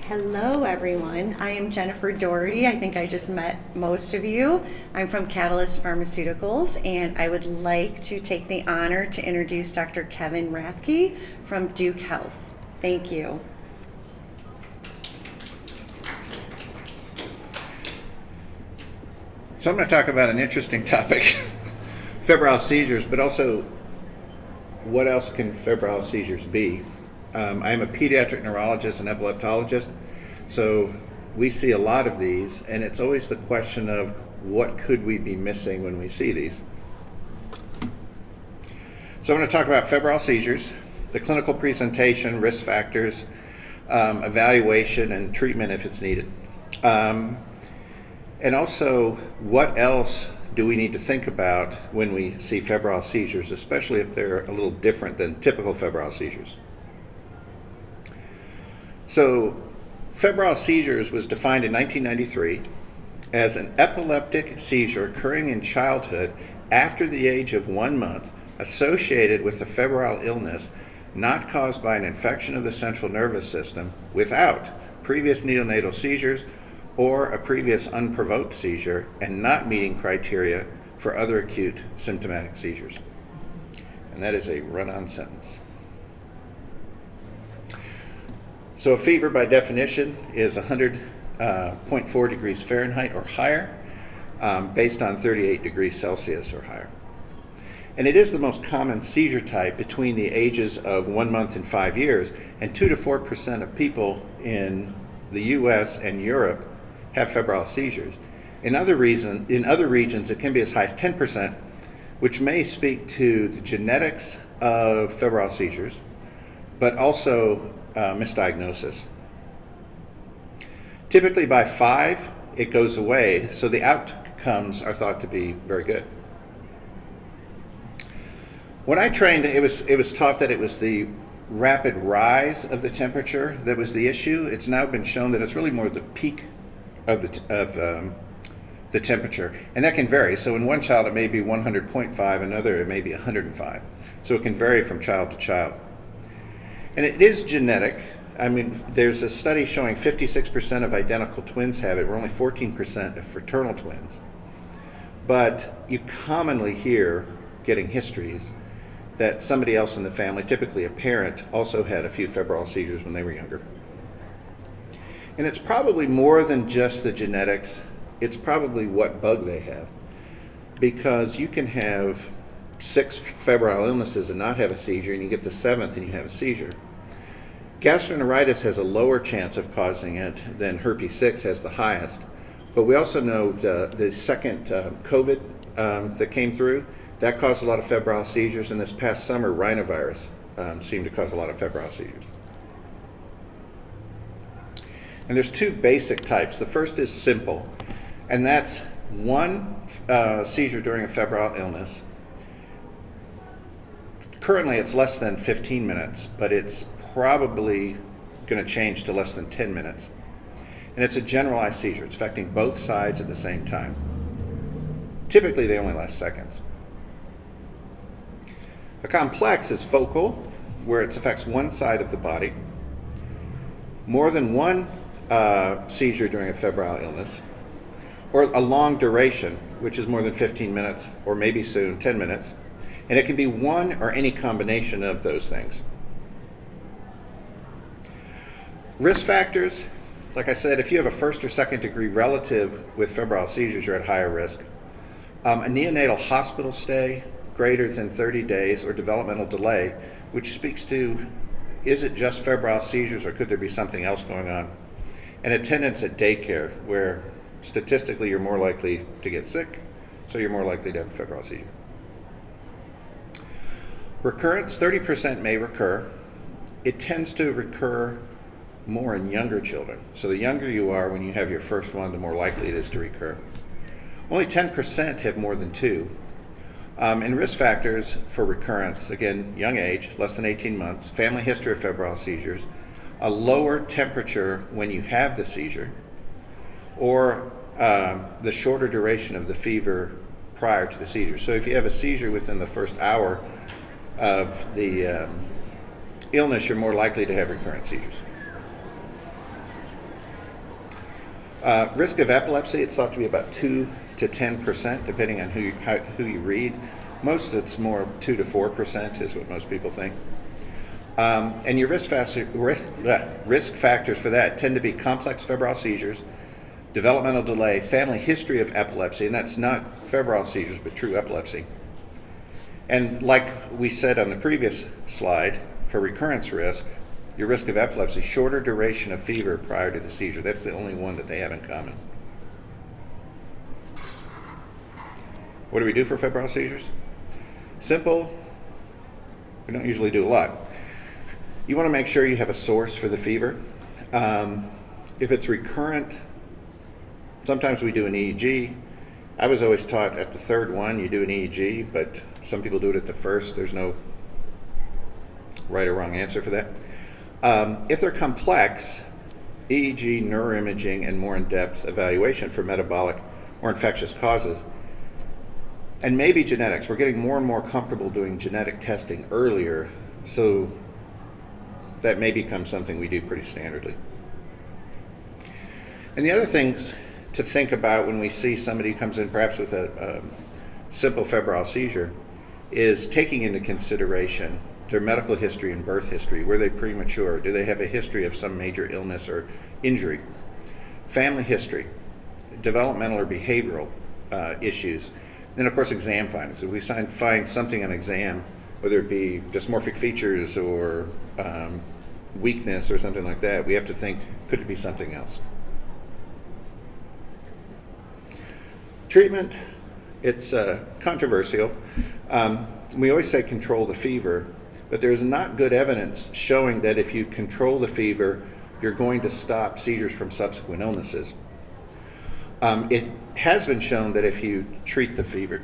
Hello, everyone. I am Jennifer Doherty. I think I just met most of you. I'm from Catalyst Pharmaceuticals, and I would like to take the honor to introduce Dr. Kevin Rathke from Duke Health. Thank you. So I'm going to talk about an interesting topic, febrile seizures, but also what else can febrile seizures be? I am a pediatric neurologist and epileptologist, so we see a lot of these, and it's always the question of what could we be missing when we see these. So I'm going to talk about febrile seizures, the clinical presentation, risk factors, evaluation, and treatment if it's needed. And also, what else do we need to think about when we see febrile seizures, especially if they're a little different than typical febrile seizures? So, febrile seizures was defined in 1993 as an epileptic seizure occurring in childhood after the age of 1 month associated with a febrile illness not caused by an infection of the central nervous system without previous neonatal seizures or a previous unprovoked seizure and not meeting criteria for other acute symptomatic seizures. And that is a run-on sentence. So a fever by definition is 100.4 degrees Fahrenheit or higher, based on 38 degrees Celsius or higher. And it is the most common seizure type between the ages of 1 month and 5 years, and 2 to 4% of people in the US and Europe have febrile seizures. In other regions, it can be as high as 10%, which may speak to the genetics of febrile seizures, but also misdiagnosis. Typically by 5, it goes away, so the outcomes are thought to be very good. When I trained, it was taught that it was the rapid rise of the temperature that was the issue. It's now been shown that it's really more the peak of the temperature, and that can vary. So in one child it may be 100.5, another it may be 105. So it can vary from child to child. And it is genetic. I mean, there's a study showing 56% of identical twins have it, where only 14% of fraternal twins. But you commonly hear, getting histories, that somebody else in the family, typically a parent, also had a few febrile seizures when they were younger. And it's probably more than just the genetics, it's probably what bug they have. Because you can have 6 febrile illnesses and not have a seizure, and you get the 7th and you have a seizure. Gastroenteritis has a lower chance of causing it than herpes 6 has the highest. But we also know the second COVID that came through, that caused a lot of febrile seizures, and this past summer rhinovirus seemed to cause a lot of febrile seizures. And there's 2 basic types. The first is simple, and that's one seizure during a febrile illness. Currently it's less than 15 minutes, but it's probably going to change to less than 10 minutes. And it's a generalized seizure. It's affecting both sides at the same time. Typically they only last seconds. A complex is focal, where it affects one side of the body. More than one seizure during a febrile illness, or a long duration, which is more than 15 minutes, or maybe soon 10 minutes, and it can be one or any combination of those things. Risk factors, like I said, if you have a first or second degree relative with febrile seizures, you're at higher risk. A neonatal hospital stay greater than 30 days or developmental delay, which speaks to, is it just febrile seizures or could there be something else going on? And attendance at daycare, where statistically you're more likely to get sick, so you're more likely to have a febrile seizure. Recurrence, 30% may recur. It tends to recur more in younger children. So the younger you are when you have your first one, the more likely it is to recur. Only 10% have more than 2. And risk factors for recurrence, again, young age, less than 18 months, family history of febrile seizures, a lower temperature when you have the seizure, or the shorter duration of the fever prior to the seizure. So if you have a seizure within the first hour of the illness, you're more likely to have recurrent seizures. Risk of epilepsy, it's thought to be about 2 to 10%, depending on who you read. Most it's more 2 to 4% is what most people think. And your risk factors for that tend to be complex febrile seizures, developmental delay, family history of epilepsy, and that's not febrile seizures, but true epilepsy. And like we said on the previous slide, for recurrence risk, your risk of epilepsy, shorter duration of fever prior to the seizure. That's the only one that they have in common. What do we do for febrile seizures? Simple. We don't usually do a lot. You want to make sure you have a source for the fever. If it's recurrent, sometimes we do an EEG. I was always taught at the third one you do an EEG, but some people do it at the first. There's no right or wrong answer for that. If they're complex, EEG, neuroimaging, and more in-depth evaluation for metabolic or infectious causes. And maybe genetics. We're getting more and more comfortable doing genetic testing earlier, so that may become something we do pretty standardly. And the other things to think about when we see somebody who comes in perhaps with a simple febrile seizure is taking into consideration their medical history and birth history. Were they premature? Do they have a history of some major illness or injury? Family history, developmental or behavioral issues. And of course, exam findings. If we find something on exam, whether it be dysmorphic features or weakness or something like that, we have to think, could it be something else? Treatment, it's controversial. We always say control the fever, but there's not good evidence showing that if you control the fever, you're going to stop seizures from subsequent illnesses. It has been shown that if you treat the fever,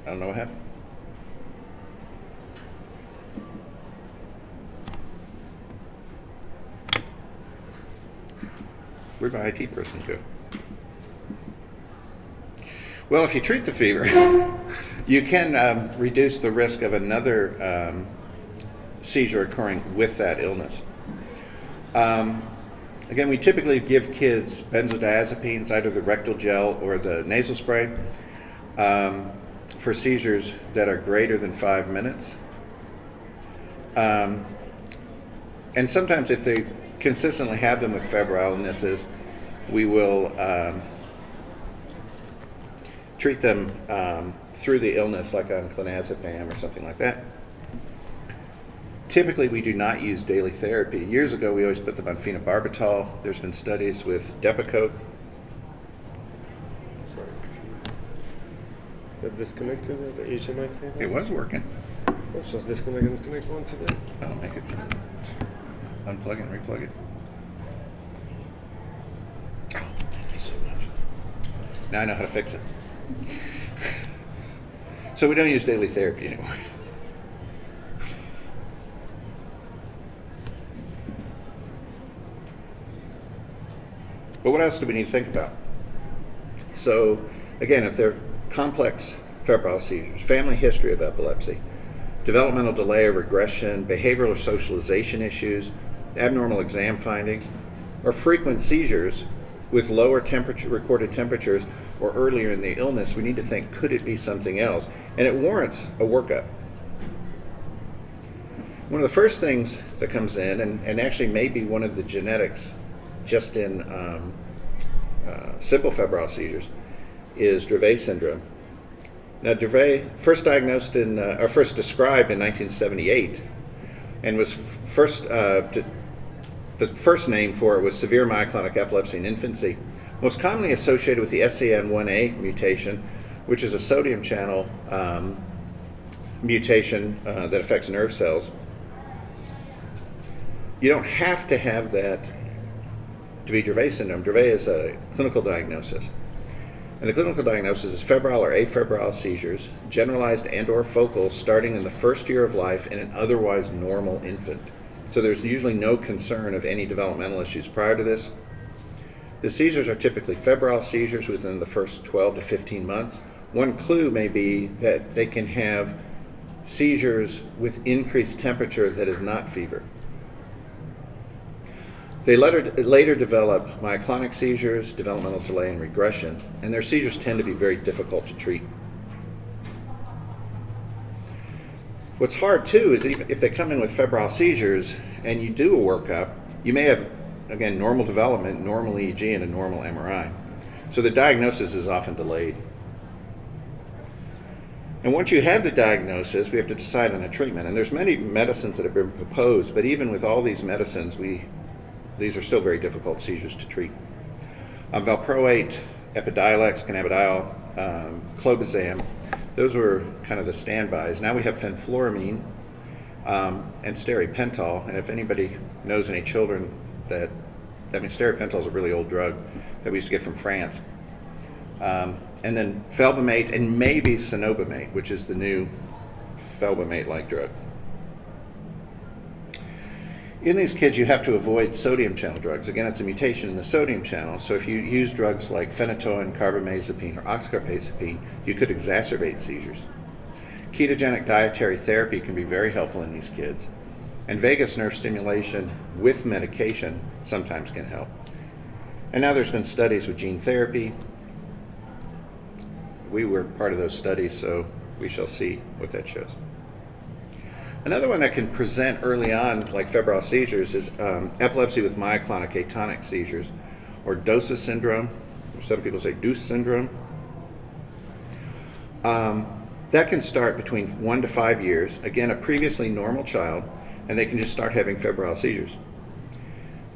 I don't know what happened. Where'd my IT person go? Well, if you treat the fever, you can reduce the risk of another seizure occurring with that illness. Again, we typically give kids benzodiazepines, either the rectal gel or the nasal spray, for seizures that are greater than 5 minutes. And sometimes if they consistently have them with febrile illnesses, we will treat them through the illness, like on clonazepam or something like that. Typically, we do not use daily therapy. Years ago, we always put them on phenobarbital. There's been studies with Depakote. Sorry. That disconnected the HMI cable? It was working. Let's just disconnect and connect once again. I'll make it unplug and replug it. Oh, thank you so much. Now I know how to fix it. So we don't use daily therapy anymore. But what else do we need to think about? So, again, if they're complex febrile seizures, family history of epilepsy, developmental delay or regression, behavioral or socialization issues, abnormal exam findings, or frequent seizures with lower recorded temperatures or earlier in the illness, we need to think, could it be something else? And it warrants a workup. One of the first things that comes in, and actually maybe one of the genetics just in simple febrile seizures, is Dravet syndrome. Now, Dravet first diagnosed first described in 1978, and was the first name for it was severe myoclonic epilepsy in infancy, most commonly associated with the SCN1A mutation, which is a sodium channel mutation that affects nerve cells. You don't have to have that to be Dravet syndrome. Dravet is a clinical diagnosis. And the clinical diagnosis is febrile or afebrile seizures, generalized and or focal, starting in the first year of life in an otherwise normal infant. So there's usually no concern of any developmental issues prior to this. The seizures are typically febrile seizures within the first 12 to 15 months. One clue may be that they can have seizures with increased temperature that is not fever. They later develop myoclonic seizures, developmental delay, and regression, and their seizures tend to be very difficult to treat. What's hard too is even if they come in with febrile seizures and you do a workup, you may have, again, normal development, normal EEG, and a normal MRI. So the diagnosis is often delayed. And once you have the diagnosis, we have to decide on a treatment. And there's many medicines that have been proposed, but even with all these medicines, these are still very difficult seizures to treat. Valproate, Epidiolex, cannabidiol, clobazam, those were kind of the standbys. Now we have fenfluramine and steripental. And if anybody knows any children steripental is a really old drug that we used to get from France. And then felbamate and maybe cenobamate, which is the new felbamate-like drug. In these kids, you have to avoid sodium channel drugs. Again, it's a mutation in the sodium channel, so if you use drugs like phenytoin, carbamazepine, or oxcarbazepine, you could exacerbate seizures. Ketogenic dietary therapy can be very helpful in these kids, and vagus nerve stimulation with medication sometimes can help. And now there's been studies with gene therapy. We were part of those studies, so we shall see what that shows. Another one that can present early on, like febrile seizures, is epilepsy with myoclonic atonic seizures, or Dosis syndrome, or some people say Deuce syndrome. That can start between 1 to 5 years. Again, a previously normal child, and they can just start having febrile seizures.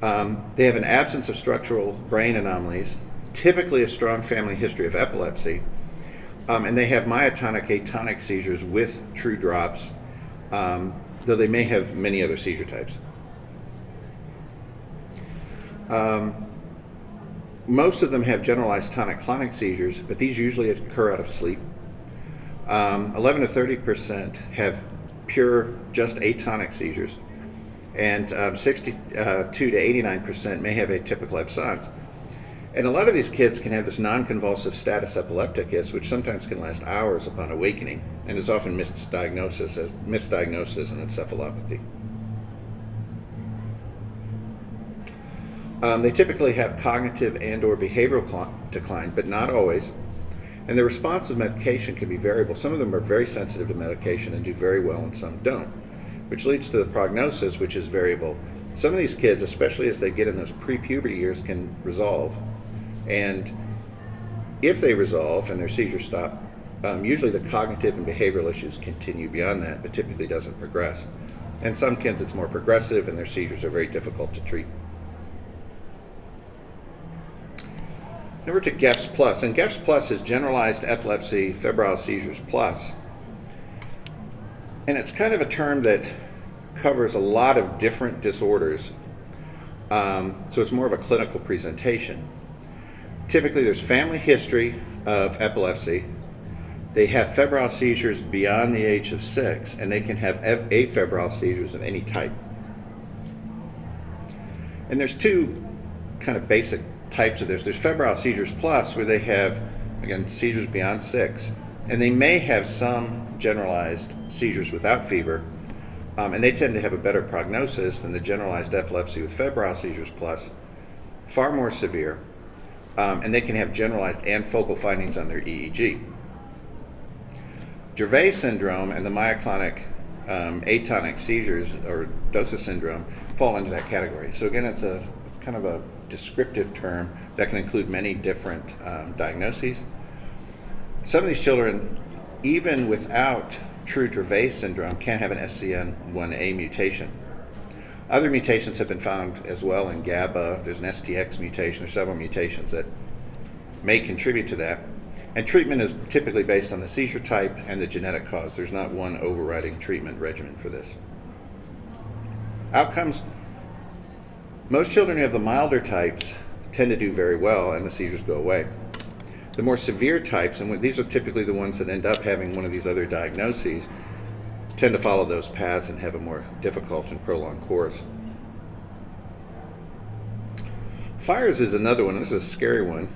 They have an absence of structural brain anomalies, typically a strong family history of epilepsy, and they have myotonic atonic seizures with true drops, though they may have many other seizure types. Most of them have generalized tonic-clonic seizures, but these usually occur out of sleep. 11 to 30% have pure, just atonic seizures, and 62 to 89% may have atypical absence. And a lot of these kids can have this non-convulsive status epilepticus, which sometimes can last hours upon awakening, and is often misdiagnosed as an encephalopathy. They typically have cognitive and or behavioral decline, but not always. And the response of medication can be variable. Some of them are very sensitive to medication and do very well, and some don't, which leads to the prognosis, which is variable. Some of these kids, especially as they get in those pre-puberty years, can resolve. And if they resolve and their seizures stop, usually the cognitive and behavioral issues continue beyond that, but typically doesn't progress. And some kids, it's more progressive, and their seizures are very difficult to treat. Now we're to GEFS Plus, and GEFS Plus is Generalized Epilepsy Febrile Seizures Plus. And it's kind of a term that covers a lot of different disorders, so it's more of a clinical presentation. Typically there's family history of epilepsy. They have febrile seizures beyond the age of 6, and they can have afebrile seizures of any type. And there's two kind of basic types of this. There's febrile seizures plus, where they have, again, seizures beyond 6, and they may have some generalized seizures without fever, and they tend to have a better prognosis than the generalized epilepsy with febrile seizures plus, far more severe, and they can have generalized and focal findings on their EEG. Dravet syndrome and the myoclonic atonic seizures, or Dosis syndrome, fall into that category. So again, it's kind of a descriptive term that can include many different diagnoses. Some of these children, even without true Dravet syndrome, can have an SCN1A mutation. Other mutations have been found as well in GABA. There's an STX mutation. There's several mutations that may contribute to that. And treatment is typically based on the seizure type and the genetic cause. There's not one overriding treatment regimen for this. Outcomes: most children who have the milder types tend to do very well, and the seizures go away. The more severe types, and these are typically the ones that end up having one of these other diagnoses, tend to follow those paths and have a more difficult and prolonged course. Fires is another one. This is a scary one.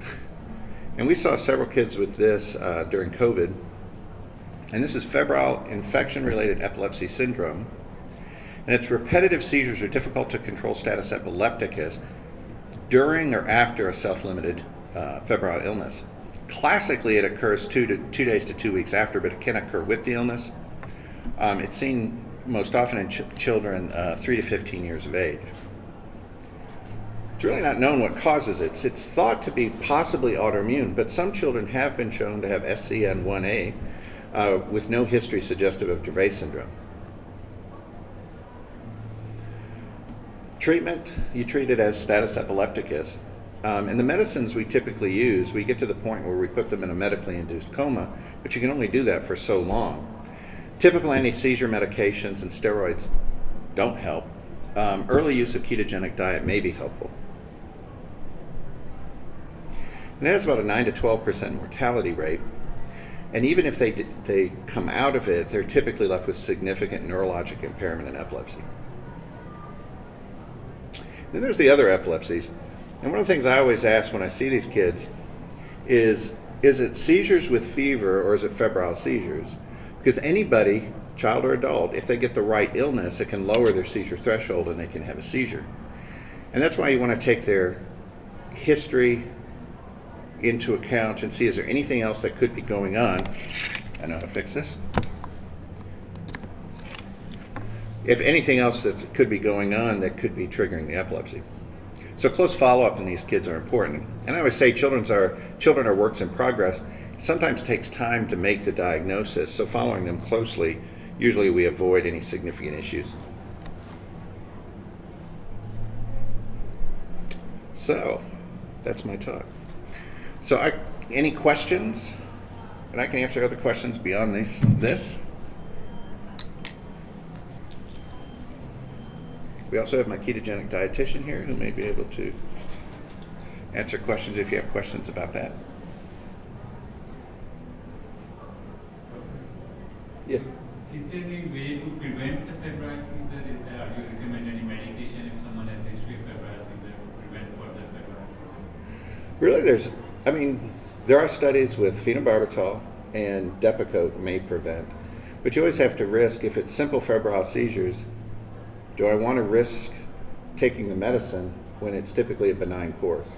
And we saw several kids with this during COVID. And this is febrile infection-related epilepsy syndrome. And its repetitive seizures are difficult to control status epilepticus during or after a self-limited febrile illness. Classically, it occurs 2 days to 2 weeks after, but it can occur with the illness. It's seen most often in children 3 to 15 years of age. It's really not known what causes it. It's thought to be possibly autoimmune, but some children have been shown to have SCN1A with no history suggestive of Dravet syndrome. Treatment, you treat it as status epilepticus. And the medicines we typically use, we get to the point where we put them in a medically induced coma, but you can only do that for so long. Typical anti-seizure medications and steroids don't help. Early use of ketogenic diet may be helpful. And it has about a 9 to 12% mortality rate. And even if they come out of it, they're typically left with significant neurologic impairment and epilepsy. Then there's the other epilepsies. And one of the things I always ask when I see these kids is it seizures with fever or is it febrile seizures? Because anybody, child or adult, if they get the right illness, it can lower their seizure threshold and they can have a seizure. And that's why you want to take their history into account and see is there anything else that could be going on. I know how to fix this. If anything else that could be going on that could be triggering the epilepsy. So close follow-up in these kids are important. And I always say children are works in progress. It sometimes takes time to make the diagnosis, so following them closely, usually we avoid any significant issues. So, that's my talk. So any questions? And I can answer other questions beyond this. We also have my ketogenic dietitian here who may be able to answer questions if you have questions about that. Yeah. Is there any way to prevent the febrile seizure? Do you recommend any medication if someone has history of febrile seizure to prevent further febrile seizure? Really, there are studies with phenobarbital and Depakote may prevent, but you always have to risk, if it's simple febrile seizures, do I want to risk taking the medicine when it's typically a benign course?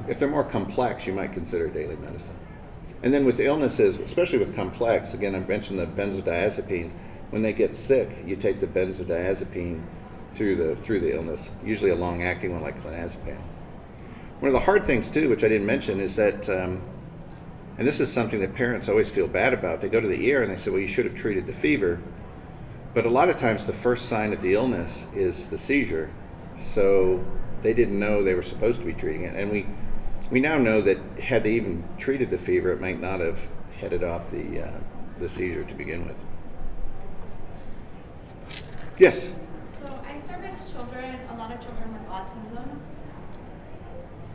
If they're more complex, you might consider daily medicine. And then with illnesses, especially with complex, again, I mentioned the benzodiazepines. When they get sick, you take the benzodiazepine through the illness, usually a long-acting one like clonazepam. One of the hard things too, which I didn't mention, is that, and this is something that parents always feel bad about. They go to the ER and they say, well, you should have treated the fever. But a lot of times the first sign of the illness is the seizure. So they didn't know they were supposed to be treating it. And we now know that had they even treated the fever, it might not have headed off the seizure to begin with. Yes? So I service children, a lot of children with autism.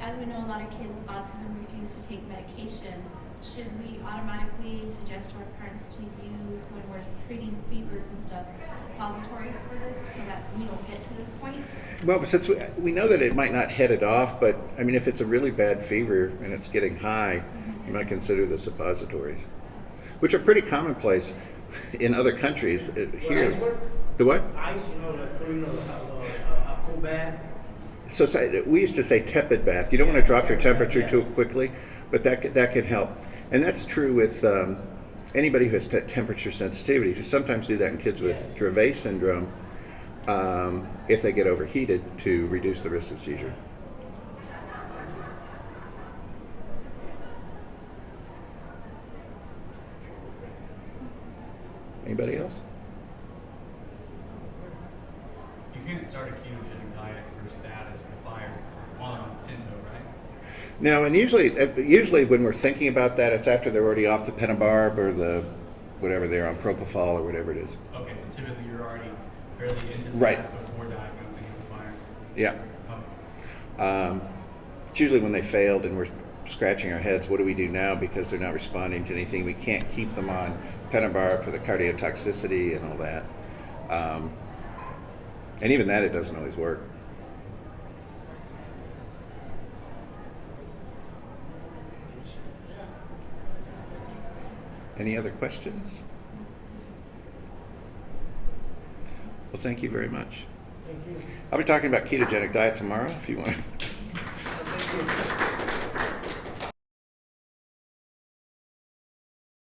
As we know, a lot of kids with autism refuse to take medications. Should we automatically suggest to our parents to use, when we're treating fevers and stuff, suppositories for this so that we don't get to this point? Well, since we know that it might not head it off, but I mean, if it's a really bad fever and it's getting high, you might consider the suppositories, which are pretty commonplace in other countries. Here, the what? Ice, a cold bath. So we used to say tepid bath. You don't want to drop your temperature too quickly, but that can help. And that's true with anybody who has temperature sensitivity. You sometimes do that in kids with Dravet syndrome if they get overheated to reduce the risk of seizure. Anybody else? You can't start a ketogenic diet for status or fires while they're on Pinto, right? No, and usually when we're thinking about that, it's after they're already off the penobarb or the whatever they're on, propofol or whatever it is. Okay, so typically you're already fairly into status Right. before diagnosing the fire. Yeah. Okay. It's usually when they failed and we're scratching our heads, what do we do now because they're not responding to anything? We can't keep them on penobarb for the cardiotoxicity and all that. And even that, it doesn't always work. Any other questions? Well, thank you very much. Thank you. I'll be talking about ketogenic diet tomorrow if you want. Thank you.